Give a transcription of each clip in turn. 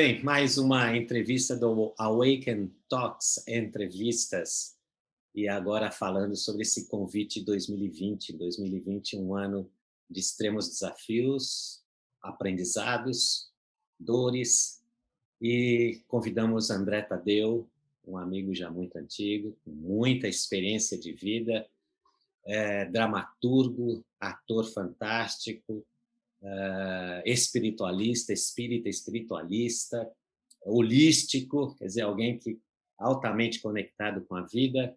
bem, mais uma entrevista do Awaken Talks Entrevistas. E agora falando sobre esse convite 2020. 2020, um ano de extremos desafios, aprendizados, dores. E convidamos André Tadeu, um amigo já muito antigo, com muita experiência de vida, dramaturgo, ator fantástico, espiritualista, espiritualista, holístico, quer dizer, alguém que altamente conectado com a vida.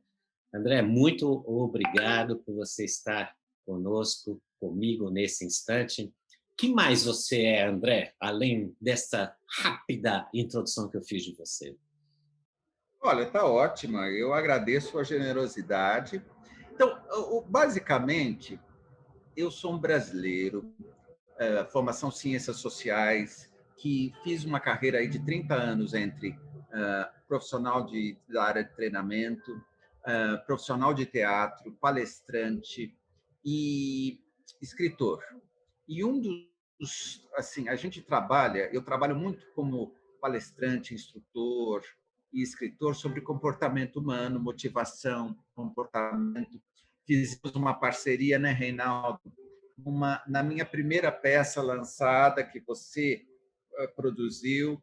André, muito obrigado por você estar conosco, comigo nesse instante. Que mais você é, André, além dessa rápida introdução que eu fiz de você? Olha, está ótima. Eu agradeço a generosidade. Então, basicamente, eu sou um brasileiro, formação Ciências Sociais, que fiz uma carreira aí de 30 anos entre profissional da área de treinamento, profissional de teatro, palestrante e escritor. E assim, eu trabalho muito como palestrante, instrutor e escritor sobre comportamento humano, motivação, comportamento. Fizemos uma parceria, né, Reinaldo? Na minha primeira peça lançada, que você produziu,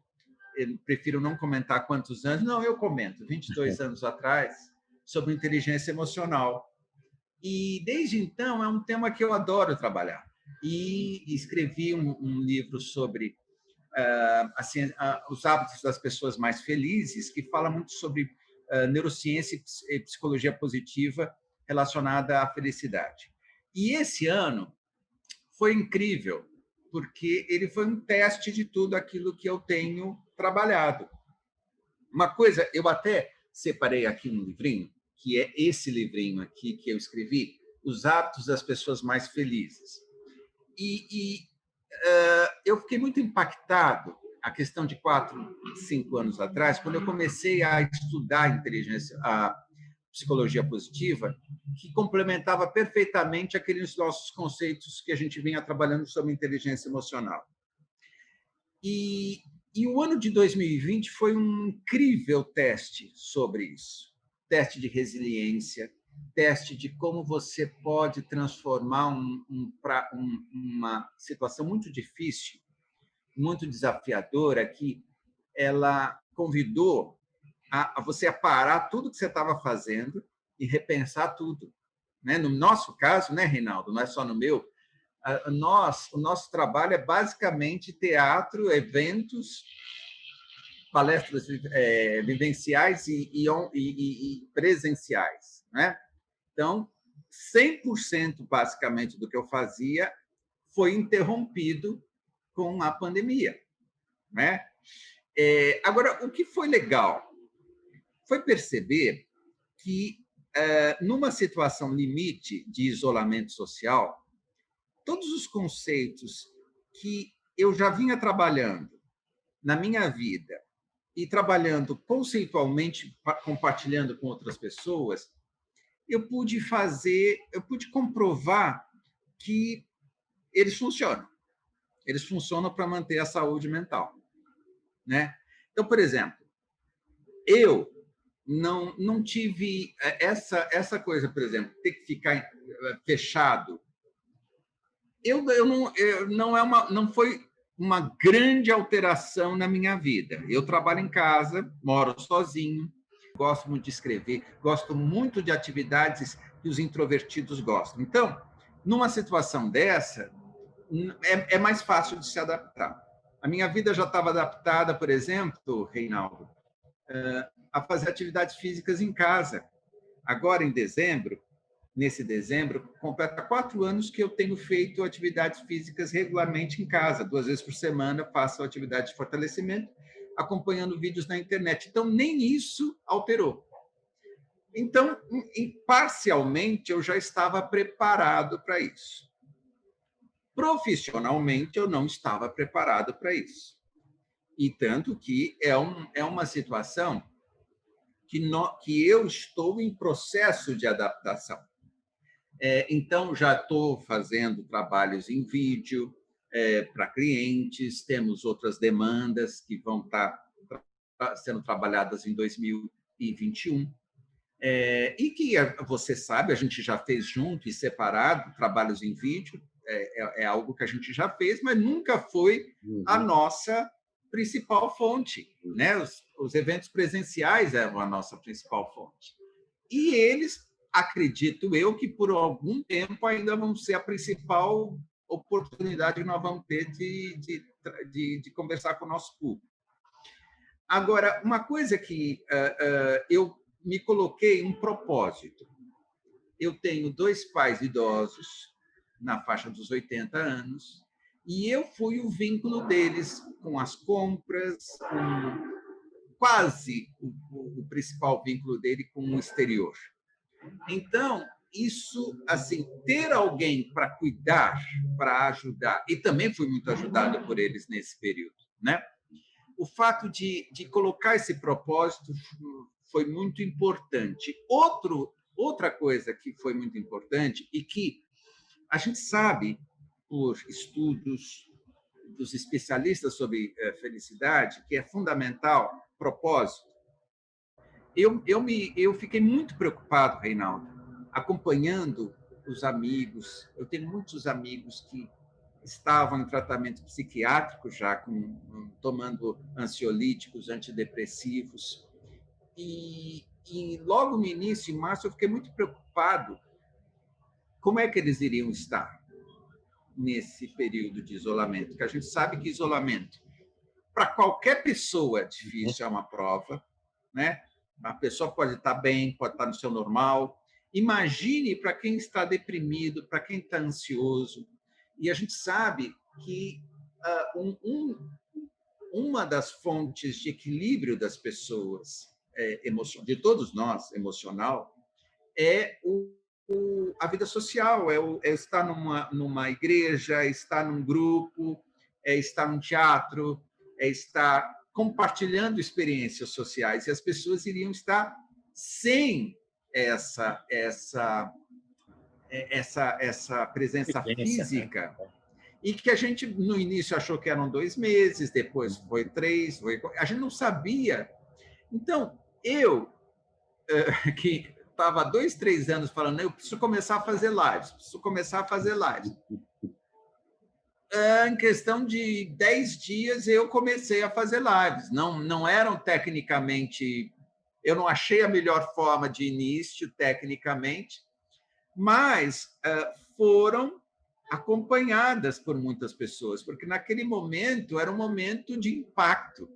eu prefiro não comentar quantos anos, não, eu comento, 22 anos atrás, sobre inteligência emocional. E, desde então, é um tema que eu adoro trabalhar. E escrevi um livro sobre os hábitos das pessoas mais felizes, que fala muito sobre neurociência e psicologia positiva relacionada à felicidade. E esse ano foi incrível, porque ele foi um teste de tudo aquilo que eu tenho trabalhado. Uma coisa, eu até separei aqui um livrinho, que é esse livrinho aqui que eu escrevi, Os Hábitos das Pessoas Mais Felizes. Eu fiquei muito impactado, a questão de 4, 5 anos atrás, quando eu comecei a estudar a psicologia positiva, que complementava perfeitamente aqueles nossos conceitos que a gente vinha trabalhando sobre inteligência emocional. E o ano de 2020 foi um incrível teste sobre isso. Teste de resiliência, teste de como você pode transformar uma situação muito difícil, muito desafiadora, que ela convidou a você a parar tudo que você estava fazendo e repensar tudo. Né? No nosso caso, né, Reinaldo, não é só no meu, o nosso trabalho é basicamente teatro, eventos, palestras vivenciais e presenciais. Né? Então, 100% basicamente do que eu fazia foi interrompido com a pandemia. Né? Agora, o que foi legal foi perceber que, numa situação limite de isolamento social, todos os conceitos que eu já vinha trabalhando na minha vida e trabalhando conceitualmente, compartilhando com outras pessoas, eu pude comprovar que eles funcionam. Eles funcionam para manter a saúde mental. Né? Então, por exemplo, eu não tive essa coisa, por exemplo, ter que ficar fechado. Não foi uma grande alteração na minha vida. Eu trabalho em casa, moro sozinho, gosto muito de escrever, gosto muito de atividades que os introvertidos gostam. Então, numa situação dessa, é mais fácil de se adaptar. A minha vida já estava adaptada, por exemplo, Reinaldo, a fazer atividades físicas em casa. Agora, nesse dezembro, completa 4 anos que eu tenho feito atividades físicas regularmente em casa. 2 vezes por semana faço atividade de fortalecimento, acompanhando vídeos na internet. Então, nem isso alterou. Então, parcialmente, eu já estava preparado para isso. Profissionalmente, eu não estava preparado para isso. E tanto que é uma situação que eu estou em processo de adaptação. Então, já estou fazendo trabalhos em vídeo, para clientes, temos outras demandas que vão estar sendo trabalhadas em 2021. E que, você sabe, a gente já fez junto e separado trabalhos em vídeo, é algo que a gente já fez, mas nunca foi a Uhum. nossa principal fonte, né? Os eventos presenciais eram a nossa principal fonte. E eles, acredito eu, que por algum tempo ainda vão ser a principal oportunidade que nós vamos ter de conversar com o nosso público. Agora, uma coisa que eu me coloquei um propósito. Eu tenho 2 pais idosos, na faixa dos 80 anos, e eu fui o vínculo deles com as compras, com quase o principal vínculo dele com o exterior. Então, isso, assim, ter alguém para cuidar, para ajudar, e também fui muito ajudado por eles nesse período, né? O fato de colocar esse propósito foi muito importante. Outra coisa que foi muito importante e que a gente sabe, por estudos dos especialistas sobre felicidade, que é fundamental propósito. Eu fiquei muito preocupado, Reinaldo, acompanhando os amigos. Eu tenho muitos amigos que estavam em tratamento psiquiátrico já, tomando ansiolíticos, antidepressivos. E logo no início, em março, eu fiquei muito preocupado como é que eles iriam estar nesse período de isolamento, porque a gente sabe que isolamento, para qualquer pessoa, é difícil, é uma prova, né? A pessoa pode estar bem, pode estar no seu normal. Imagine para quem está deprimido, para quem está ansioso. E a gente sabe que uma das fontes de equilíbrio das pessoas, de todos nós, emocional, é a vida social, é estar numa igreja, é estar num grupo, é estar num teatro, é estar compartilhando experiências sociais. E as pessoas iriam estar sem essa presença Vivência, né? física, e que a gente, no início, achou que eram 2 meses, depois foi 3, a gente não sabia. Então, eu, que estava há 2, 3 anos falando, eu preciso começar a fazer lives, em questão de 10 dias, eu comecei a fazer lives. Não eram tecnicamente... Eu não achei a melhor forma de início, tecnicamente, mas foram acompanhadas por muitas pessoas, porque naquele momento era um momento de impacto.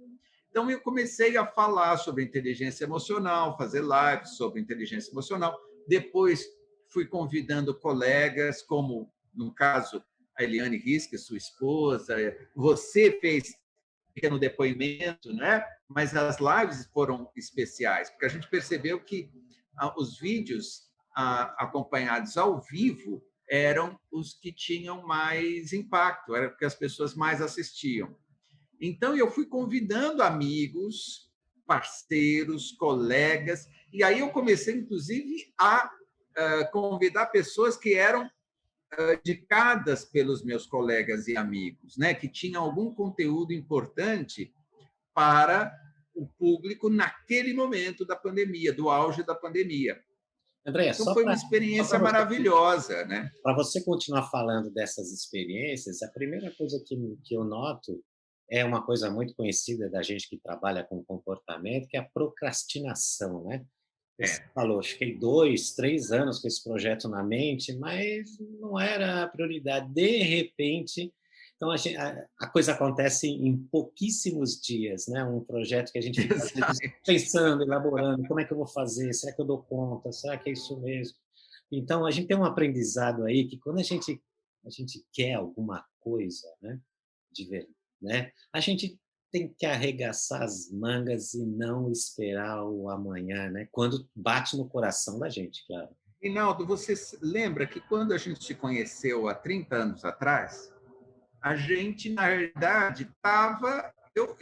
Então, eu comecei a falar sobre inteligência emocional, fazer lives sobre inteligência emocional. Depois, fui convidando colegas, como, no caso, a Eliane Risque, sua esposa. Você fez um pequeno depoimento, né? Mas as lives foram especiais, porque a gente percebeu que os vídeos acompanhados ao vivo eram os que tinham mais impacto, era porque as pessoas mais assistiam. Então, eu fui convidando amigos, parceiros, colegas, e aí eu comecei, inclusive, a convidar pessoas que eram indicadas pelos meus colegas e amigos, né, que tinham algum conteúdo importante para o público naquele momento da pandemia, do auge da pandemia. Andréa, Então, foi uma só para experiência você, maravilhosa, né? para você continuar falando dessas experiências, a primeira coisa que eu noto é uma coisa muito conhecida da gente que trabalha com comportamento, que é a procrastinação, né? Você É, falou, fiquei 2, 3 anos com esse projeto na mente, mas não era a prioridade. De repente, então a coisa acontece em pouquíssimos dias, né? Um projeto que a gente fica às vezes, pensando, elaborando, como é que eu vou fazer? Será que eu dou conta? Será que é isso mesmo? Então, a gente tem um aprendizado aí que quando a gente quer alguma coisa, né, de ver, né, a gente tem que arregaçar as mangas e não esperar o amanhã, né, quando bate no coração da gente, claro. Rinaldo, você lembra que quando a gente se conheceu há 30 anos atrás, a gente, na verdade, estava. Eu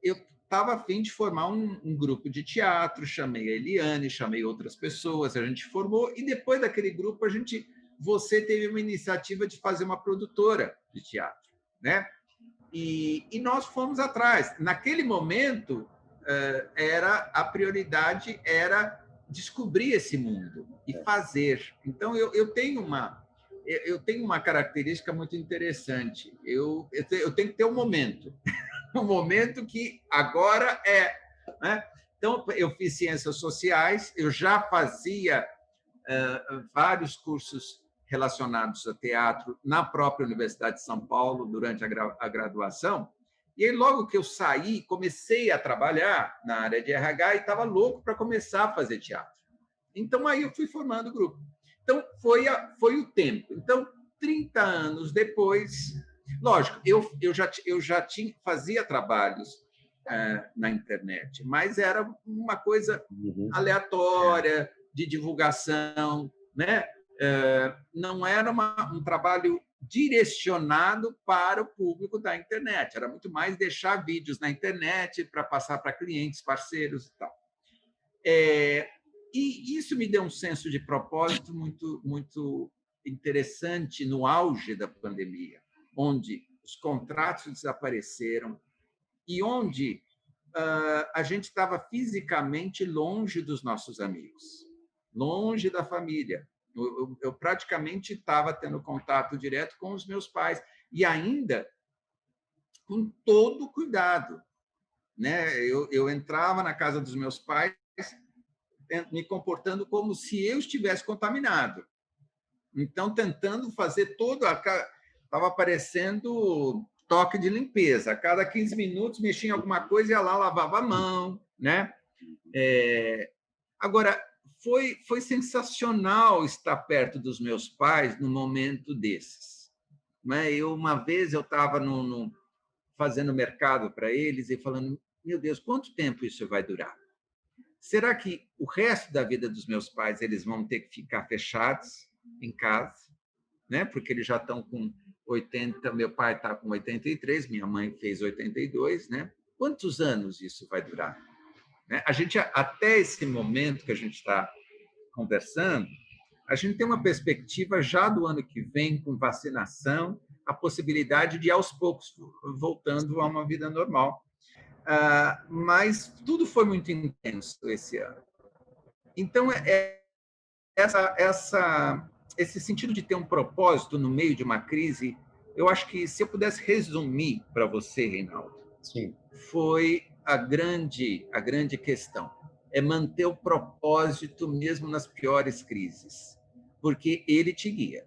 estava a fim de formar um grupo de teatro, chamei a Eliane, chamei outras pessoas, a gente formou, e depois daquele grupo a gente você teve uma iniciativa de fazer uma produtora de teatro, né? E nós fomos atrás. Naquele momento, a prioridade era descobrir esse mundo e fazer. Então, eu tenho uma característica muito interessante. Eu tenho que ter um momento. Um momento que agora é. Né? Então, eu fiz ciências sociais, eu já fazia vários cursos relacionados a teatro na própria Universidade de São Paulo durante a graduação. E aí, logo que eu saí, comecei a trabalhar na área de RH e estava louco para começar a fazer teatro. Então, aí eu fui formando o grupo. Então, foi o tempo. Então, 30 anos depois, lógico, eu já fazia trabalhos na internet, mas era uma coisa aleatória, de divulgação, né? Não era um trabalho direcionado para o público da internet, era muito mais deixar vídeos na internet para passar para clientes, parceiros e tal. E isso me deu um senso de propósito muito, muito interessante no auge da pandemia, onde os contratos desapareceram e onde a gente estava fisicamente longe dos nossos amigos, longe da família. Eu praticamente estava tendo contato direto com os meus pais e ainda com todo cuidado, né? Eu entrava na casa dos meus pais me comportando como se eu estivesse contaminado. Então, tentando fazer todo... Estava aparecendo toque de limpeza. A cada 15 minutos, mexia em alguma coisa, ia lá, lavava a mão. Né? Agora, foi sensacional estar perto dos meus pais num momento desses. Uma vez eu estava fazendo mercado para eles e falando, meu Deus, quanto tempo isso vai durar? Será que o resto da vida dos meus pais eles vão ter que ficar fechados em casa? Né? Porque eles já estão com 80, meu pai está com 83, minha mãe fez 82. Né? Quantos anos isso vai durar? Né? A gente, até esse momento que a gente está conversando, a gente tem uma perspectiva já do ano que vem, com vacinação, a possibilidade de, aos poucos, voltando a uma vida normal. Mas tudo foi muito intenso esse ano. Então, esse sentido de ter um propósito no meio de uma crise, eu acho que, se eu pudesse resumir para você, Reinaldo, Sim. foi a grande questão. É manter o propósito mesmo nas piores crises, porque ele te guia.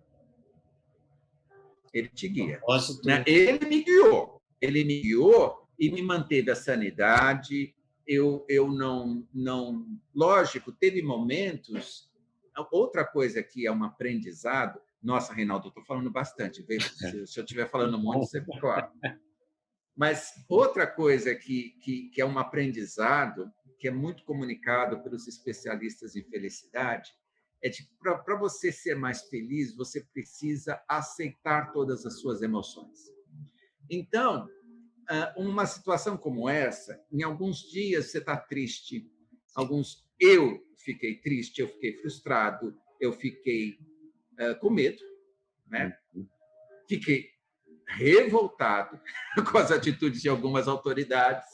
Ele te guia. Né? Ele me guiou e me manteve a sanidade. Eu não... Lógico, teve momentos... Outra coisa que é um aprendizado... Nossa, Reinaldo, estou falando bastante. Se eu estiver falando muito, você claro. Mas outra coisa que é um aprendizado, que é muito comunicado pelos especialistas em felicidade, é que para você ser mais feliz, você precisa aceitar todas as suas emoções. Então, uma situação como essa, em alguns dias você está triste, eu fiquei triste, eu fiquei frustrado, eu fiquei com medo, né? Fiquei revoltado com as atitudes de algumas autoridades.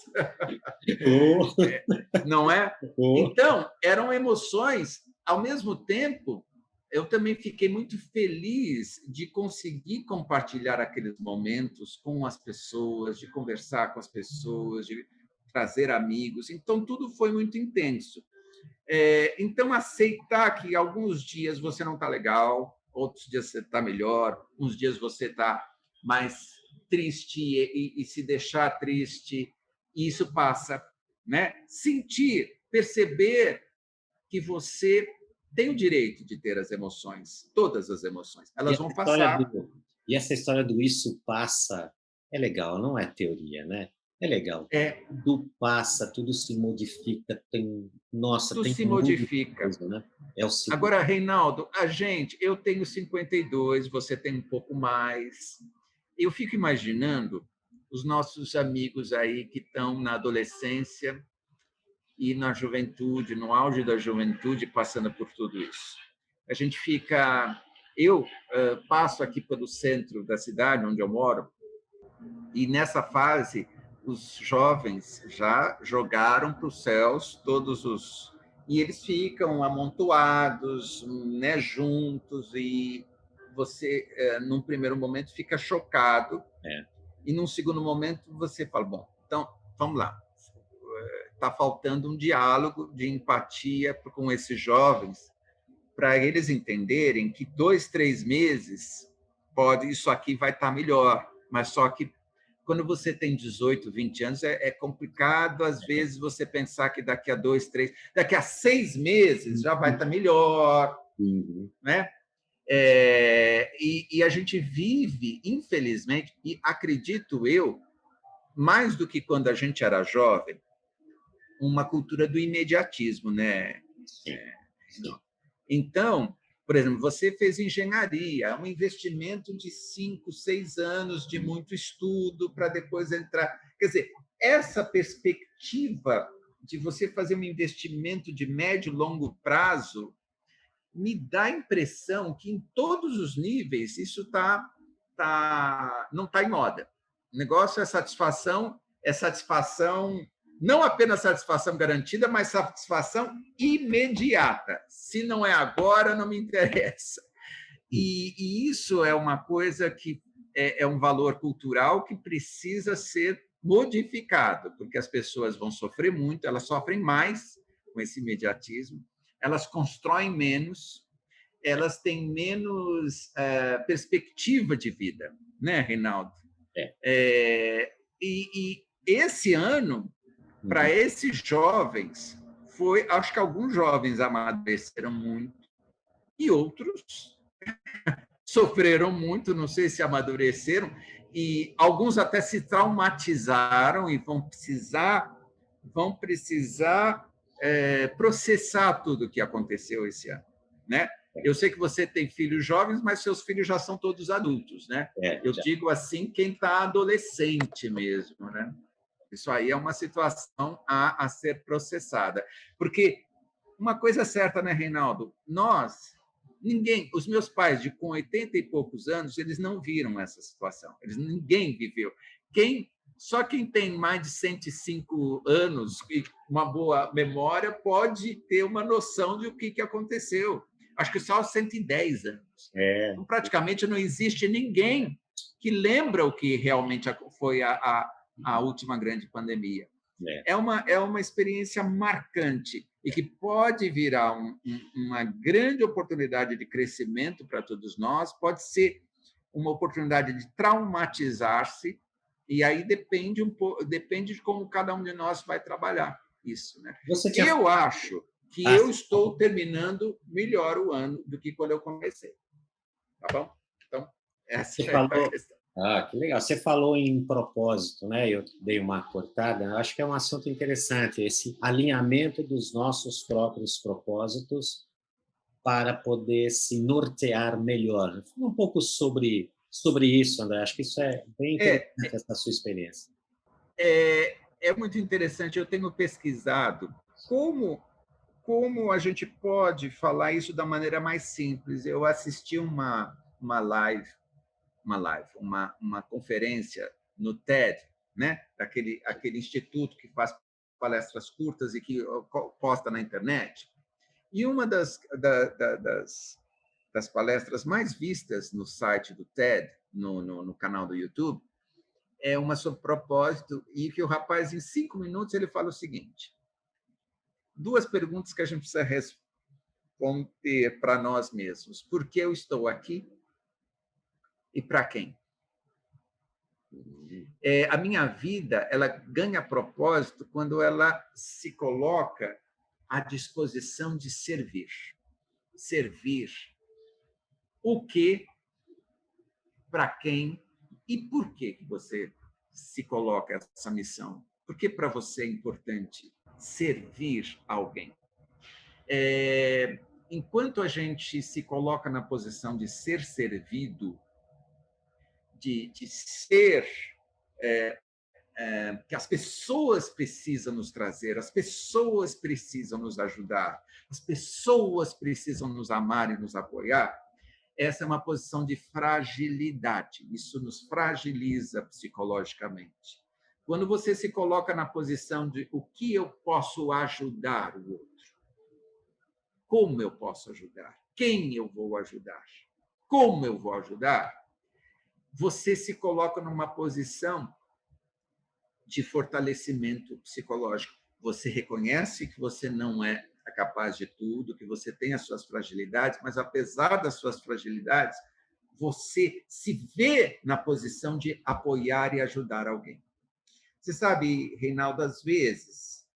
Não é? Então, eram emoções. Ao mesmo tempo, eu também fiquei muito feliz de conseguir compartilhar aqueles momentos com as pessoas, de conversar com as pessoas, de trazer amigos. Então, tudo foi muito intenso. Então, aceitar que alguns dias você não está legal, outros dias você está melhor, uns dias você está mais triste e se deixar triste, e isso passa. Né? Sentir, perceber que você tem o direito de ter as emoções, todas as emoções. Elas vão passar. E essa história do isso passa é legal, não é teoria, né? É legal. Tudo passa, tudo se modifica, tudo se modifica. Coisa, né? Agora, Reinaldo, eu tenho 52, você tem um pouco mais. Eu fico imaginando os nossos amigos aí que estão na adolescência e na juventude, no auge da juventude, passando por tudo isso. A gente fica Eu passo aqui pelo centro da cidade, onde eu moro, e nessa fase os jovens já jogaram para os céus todos os... E eles ficam amontoados, né, juntos, e você, num primeiro momento, fica chocado, e num segundo momento você fala, bom, então, vamos lá. Está faltando um diálogo de empatia com esses jovens, para eles entenderem que 2, 3 meses isso aqui vai estar melhor, mas só que quando você tem 18, 20 anos, é complicado, às vezes, você pensar que daqui a 2, 3, daqui a 6 meses já vai estar melhor, né? E a gente vive, infelizmente, e acredito eu, mais do que quando a gente era jovem, uma cultura do imediatismo, né? Sim. Então, por exemplo, você fez engenharia, um investimento de 5, 6 anos de muito estudo para depois entrar. Quer dizer, essa perspectiva de você fazer um investimento de médio e longo prazo me dá a impressão que, em todos os níveis, isso não está em moda. O negócio é satisfação, não apenas satisfação garantida, mas satisfação imediata. Se não é agora, não me interessa. E isso é uma coisa que é um valor cultural que precisa ser modificado, porque as pessoas vão sofrer muito, elas sofrem mais com esse imediatismo, elas constroem menos, elas têm menos perspectiva de vida, né, Reinaldo? E esse ano, para esses jovens, acho que alguns jovens amadureceram muito e outros sofreram muito, não sei se amadureceram, e alguns até se traumatizaram e vão precisar processar tudo o que aconteceu esse ano, né? Eu sei que você tem filhos jovens, mas seus filhos já são todos adultos, né? Eu digo assim, quem está adolescente mesmo, né? Isso aí é uma situação a ser processada. Porque uma coisa é certa, né, Reinaldo? Os meus pais, com 80 e poucos anos, eles não viram essa situação. Ninguém viveu. Só quem tem mais de 105 anos e uma boa memória pode ter uma noção de o que aconteceu. Acho que só 110 anos. Então, praticamente não existe ninguém que lembra o que realmente foi a última grande pandemia. É uma experiência marcante e que pode virar uma grande oportunidade de crescimento para todos nós, pode ser uma oportunidade de traumatizar-se, e aí depende de como cada um de nós vai trabalhar isso, né? Eu acho que eu estou terminando melhor o ano do que quando eu comecei. Tá bom? Então, essa é a questão. Que legal. Você falou em propósito, né? Eu dei uma cortada. Eu acho que é um assunto interessante, esse alinhamento dos nossos próprios propósitos para poder se nortear melhor. Fala um pouco sobre isso, André. Acho que isso é bem interessante, essa sua experiência. É muito interessante. Eu tenho pesquisado como a gente pode falar isso da maneira mais simples. Eu assisti uma conferência no TED, né? Aquele instituto que faz palestras curtas e que posta na internet. E uma das palestras mais vistas no site do TED, no canal do YouTube, é uma sobre propósito, e que o rapaz, em 5 minutos, ele fala o seguinte: 2 perguntas que a gente precisa responder para nós mesmos. Por que eu estou aqui? E para quem? A minha vida, ela ganha propósito quando ela se coloca à disposição de servir. Servir. O quê? Para quem? E por que você se coloca essa missão? Por que para você é importante servir alguém? Enquanto a gente se coloca na posição de ser servido, de ser que as pessoas precisam nos trazer, as pessoas precisam nos ajudar, as pessoas precisam nos amar e nos apoiar, essa é uma posição de fragilidade. Isso nos fragiliza psicologicamente. Quando você se coloca na posição de o que eu posso ajudar o outro, como eu posso ajudar, quem eu vou ajudar, como eu vou ajudar, você se coloca numa posição de fortalecimento psicológico. Você reconhece que você não é capaz de tudo, que você tem as suas fragilidades, mas, apesar das suas fragilidades, você se vê na posição de apoiar e ajudar alguém. Você sabe, Reinaldo, às vezes,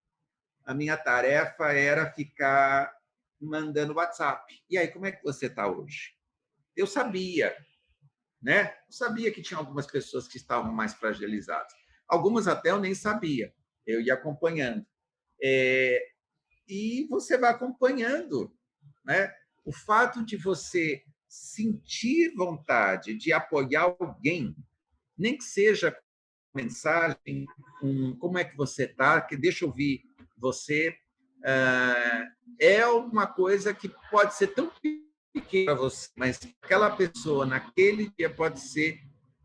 a minha tarefa era ficar mandando WhatsApp. E aí, como é que você está hoje? Eu sabia, né? Eu sabia que tinha algumas pessoas que estavam mais fragilizadas. Algumas até eu nem sabia. Eu ia acompanhando. E você vai acompanhando, né? O fato de você sentir vontade de apoiar alguém, nem que seja mensagem, como é que você está, que deixa eu ouvir você, é uma coisa que pode ser tão pequena para você, mas aquela pessoa, naquele dia, pode ser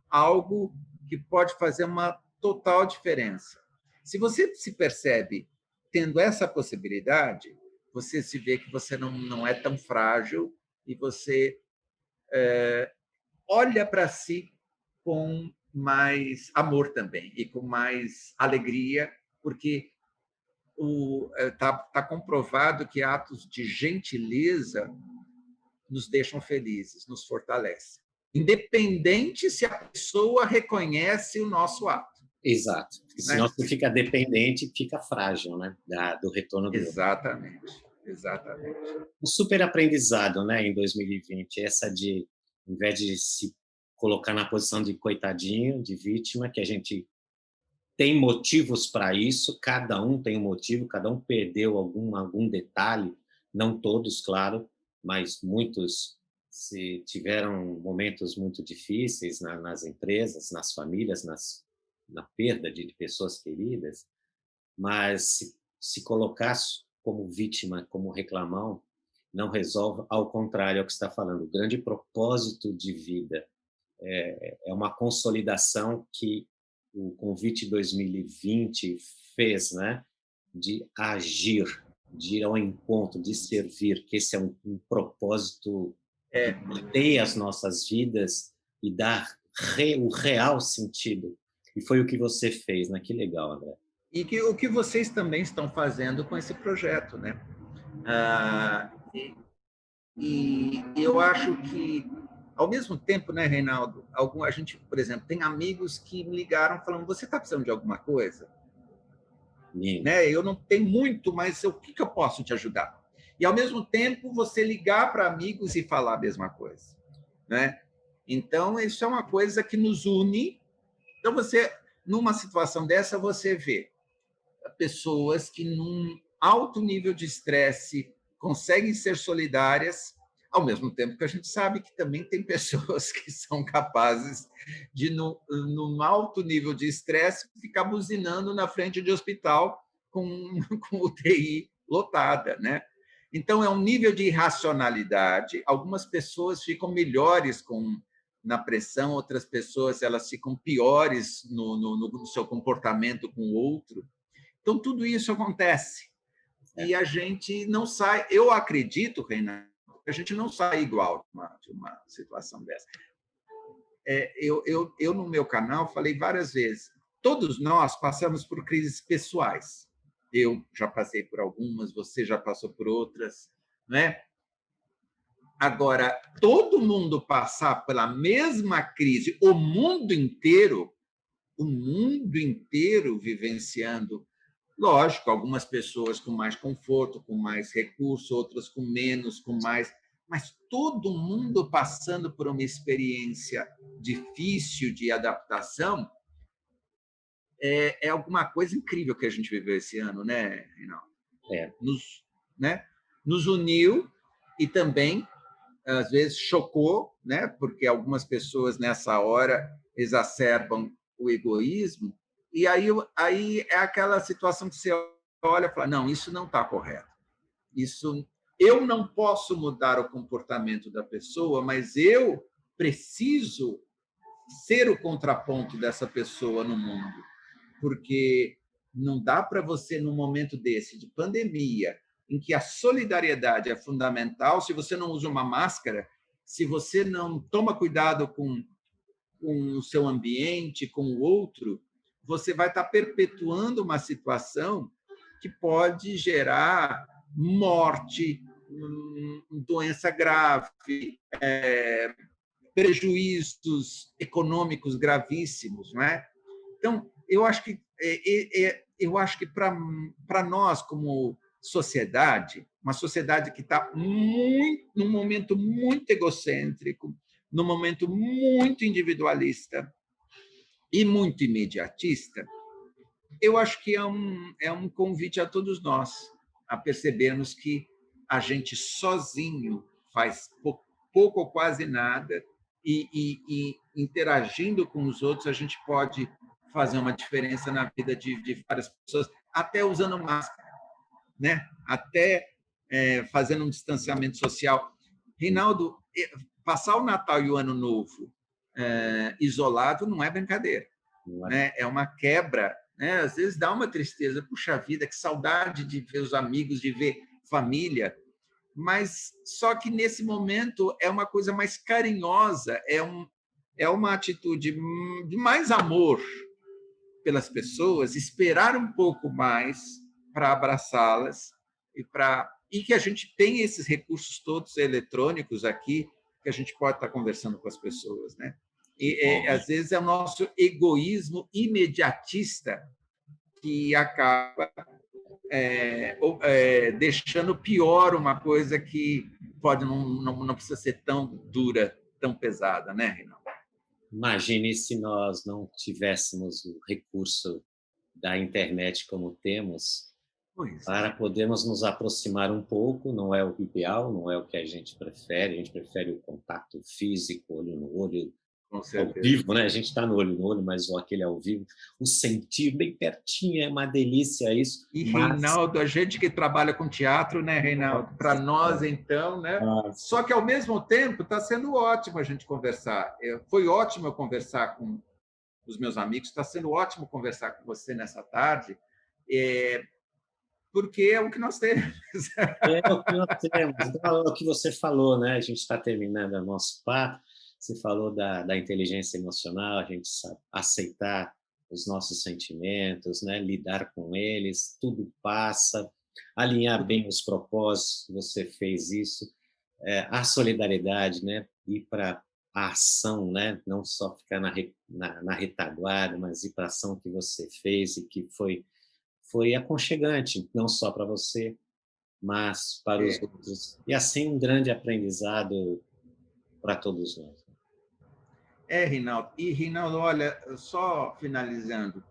algo que pode fazer uma total diferença. Se você se percebe tendo essa possibilidade, você se vê que você não é tão frágil e você olha para si com mais amor também e com mais alegria, porque tá comprovado que atos de gentileza nos deixam felizes, nos fortalecem, independente se a pessoa reconhece o nosso ato. Exato, porque Né? senão você fica dependente, fica frágil, né, do retorno do outro. Exatamente, exatamente. Um super aprendizado, né, em 2020, essa de, ao invés de se colocar na posição de coitadinho, de vítima, que a gente tem motivos para isso, cada um tem um motivo, cada um perdeu algum detalhe, não todos, claro, mas muitos se tiveram momentos muito difíceis nas empresas, nas famílias, na perda de pessoas queridas, mas se colocar como vítima, como reclamão, não resolve, ao contrário, é o que você está falando, o grande propósito de vida é uma consolidação que o Convite 2020 fez, né? De agir, de ir ao encontro, de servir, que esse é um propósito que norteia as nossas vidas e dá o real sentido. E foi o que você fez, né? Que legal, André. E o que vocês também estão fazendo com esse projeto, né? E eu acho que, ao mesmo tempo, né, Reinaldo, a gente, por exemplo, tem amigos que me ligaram falando: você está precisando de alguma coisa? Né? Eu não tenho muito, mas o que eu posso te ajudar? E, ao mesmo tempo, você ligar para amigos e falar a mesma coisa. Né? Então, isso é uma coisa que nos une. Então, você, numa situação dessa, você vê pessoas que, num alto nível de estresse, conseguem ser solidárias, ao mesmo tempo que a gente sabe que também tem pessoas que são capazes de, num alto nível de estresse, ficar buzinando na frente de hospital com UTI lotada, né? Então, é um nível de irracionalidade. Algumas pessoas ficam melhores na pressão, outras pessoas elas ficam piores no seu comportamento com o outro. Então, tudo isso acontece. E a gente não sai... Eu acredito, Renato, que a gente não sai igual de uma situação dessa. Eu, no meu canal, falei várias vezes, todos nós passamos por crises pessoais. Eu já passei por algumas, você já passou por outras, né? Agora, todo mundo passar pela mesma crise, o mundo inteiro vivenciando. Lógico, algumas pessoas com mais conforto, com mais recurso, outras com menos, com mais, mas todo mundo passando por uma experiência difícil de adaptação. É alguma coisa incrível que a gente viveu esse ano, né, Reinaldo? Nos uniu e também, às vezes, chocou, né? Porque algumas pessoas, nessa hora, exacerbam o egoísmo, e aí é aquela situação que você olha e fala: não, isso não está correto. Isso eu não posso mudar o comportamento da pessoa, mas eu preciso ser o contraponto dessa pessoa no mundo, porque não dá para você, num momento desse, de pandemia, em que a solidariedade é fundamental, se você não usa uma máscara, se você não toma cuidado com o seu ambiente, com o outro, você vai estar perpetuando uma situação que pode gerar morte, doença grave, prejuízos econômicos gravíssimos, não é? Então, eu acho que para nós como sociedade, uma sociedade que está num momento muito egocêntrico, num momento muito individualista e muito imediatista, eu acho que é um convite a todos nós a percebermos que a gente sozinho faz pouco ou quase nada e interagindo com os outros a gente pode fazer uma diferença na vida de várias pessoas, até usando máscara, né? Até fazendo um distanciamento social. Reinaldo, passar o Natal e o Ano Novo isolado não é brincadeira, né? É uma quebra, né? Às vezes dá uma tristeza, puxa vida, que saudade de ver os amigos, de ver família, mas só que nesse momento é uma coisa mais carinhosa, é uma atitude de mais amor pelas pessoas, esperar um pouco mais para abraçá-las e que a gente tem esses recursos todos eletrônicos aqui que a gente pode estar conversando com as pessoas, né? E às vezes é o nosso egoísmo imediatista que acaba deixando pior uma coisa que pode não precisa ser tão dura, tão pesada, né, Reinaldo? Imagine se nós não tivéssemos o recurso da internet como temos, para podermos nos aproximar um pouco, não é o ideal, não é o que a gente gente prefere o contato físico, olho no olho, ao vivo, né? A gente está no olho no olho, mas aquele ao vivo, o sentir bem pertinho, é uma delícia isso. E, Reinaldo, a gente que trabalha com teatro, né, Reinaldo? Para nós, então, né? Só que, ao mesmo tempo, está sendo ótimo a gente conversar. Foi ótimo eu conversar com os meus amigos, está sendo ótimo conversar com você nessa tarde, porque é o que nós temos. É o que nós temos. Então, é o que você falou, né? A gente está terminando o nosso papo. Você falou da inteligência emocional, a gente sabe aceitar os nossos sentimentos, né? Lidar com eles, tudo passa, alinhar bem os propósitos, você fez isso, a solidariedade, né? Ir para a ação, né? Não só ficar na retaguarda, mas ir para a ação que você fez e que foi aconchegante, não só para você, mas para os outros. E assim um grande aprendizado para todos nós. Reinaldo. E, Reinaldo, olha, só finalizando,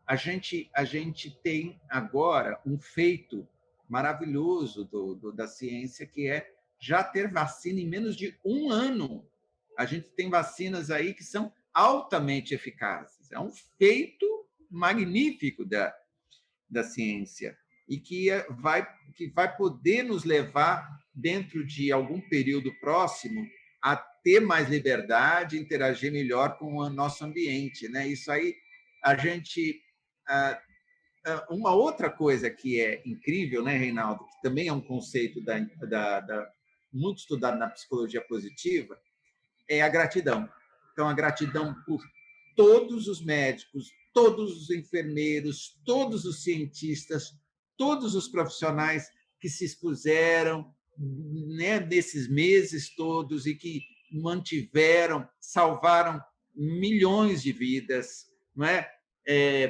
a gente tem agora um feito maravilhoso da ciência, que é já ter vacina em menos de um ano. A gente tem vacinas aí que são altamente eficazes. É um feito magnífico da ciência e que vai poder nos levar, dentro de algum período próximo, a ter mais liberdade, interagir melhor com o nosso ambiente, né? Isso aí, a gente... Uma outra coisa que é incrível, né, Reinaldo, que também é um conceito muito estudado na psicologia positiva, é a gratidão. Então, a gratidão por todos os médicos, todos os enfermeiros, todos os cientistas, todos os profissionais que se expuseram, né, nesses meses todos e que salvaram milhões de vidas, não é?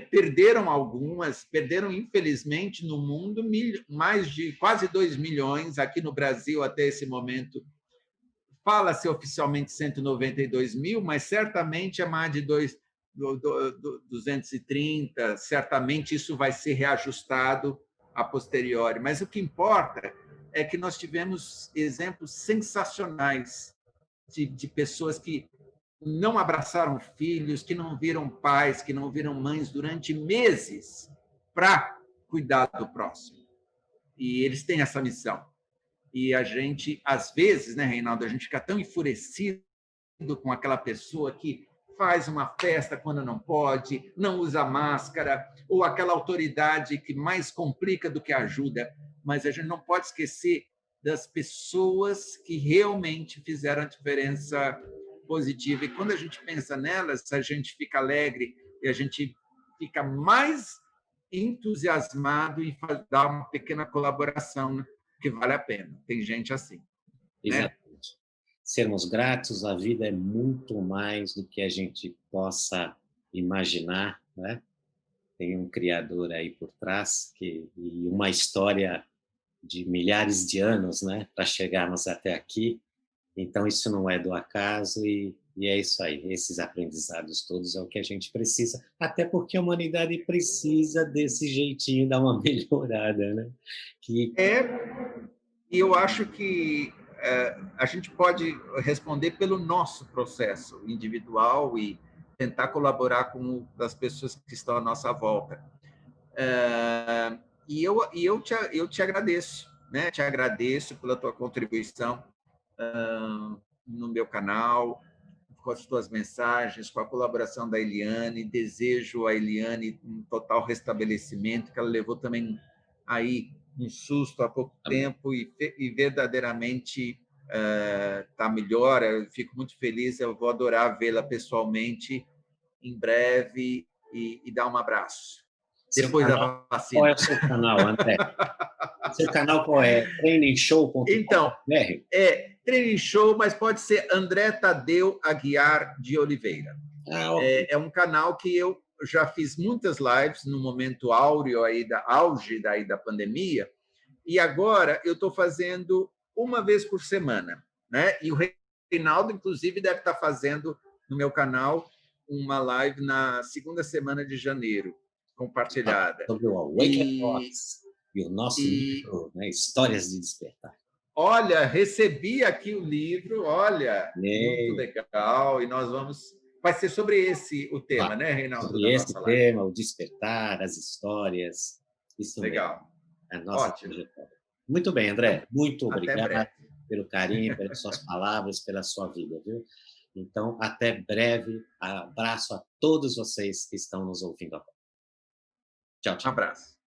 Perderam algumas, perderam, infelizmente, no mundo, mais de quase 2 milhões, aqui no Brasil, até esse momento, fala-se oficialmente 192 mil, mas certamente é mais de 230, certamente isso vai ser reajustado a posteriori. Mas o que importa é que nós tivemos exemplos sensacionais de pessoas que não abraçaram filhos, que não viram pais, que não viram mães durante meses para cuidar do próximo. E eles têm essa missão. E a gente, às vezes, né, Reinaldo, a gente fica tão enfurecido com aquela pessoa que faz uma festa quando não pode, não usa máscara, ou aquela autoridade que mais complica do que ajuda. Mas a gente não pode esquecer das pessoas que realmente fizeram a diferença positiva. E quando a gente pensa nelas, a gente fica alegre e a gente fica mais entusiasmado em dar uma pequena colaboração, né, que vale a pena. Tem gente assim, né? Exatamente. Sermos gratos, a vida é muito mais do que a gente possa imaginar, né? Tem um criador aí por trás e uma história de milhares de anos, né, para chegarmos até aqui. Então isso não é do acaso e é isso aí. Esses aprendizados todos é o que a gente precisa, até porque a humanidade precisa desse jeitinho dar uma melhorada, né? Que E eu acho que a gente pode responder pelo nosso processo individual e tentar colaborar com as pessoas que estão à nossa volta. Eu te agradeço, né? Te agradeço pela tua contribuição no meu canal, com as tuas mensagens, com a colaboração da Eliane. Desejo a Eliane um total restabelecimento, que ela levou também aí um susto há pouco tempo e verdadeiramente está melhor. Eu fico muito feliz, eu vou adorar vê-la pessoalmente em breve e dar um abraço. Depois da Qual é vacina. o seu canal, André? Seu canal qual é? Trainingshow.com.br? Então, Training Show, mas pode ser André Tadeu Aguiar de Oliveira. Okay. É um canal que eu já fiz muitas lives no momento áureo aí auge da pandemia, e agora eu estou fazendo uma vez por semana, né? E o Reinaldo, inclusive, deve estar fazendo no meu canal uma live na segunda semana de janeiro, compartilhada. Sobre o Awaken Thoughts e o nosso livro, né, Histórias de Despertar. Olha, recebi aqui o livro, olha, muito legal, e nós vamos... Vai ser sobre esse o tema, né, Reinaldo? Sobre esse tema, o despertar, as histórias, isso legal. mesmo, a nossa trajetória. Muito bem, André, muito obrigado pelo carinho, pelas suas palavras, pela sua vida, viu? Então, até breve, abraço a todos vocês que estão nos ouvindo agora. Tchau, tchau. Um abraço.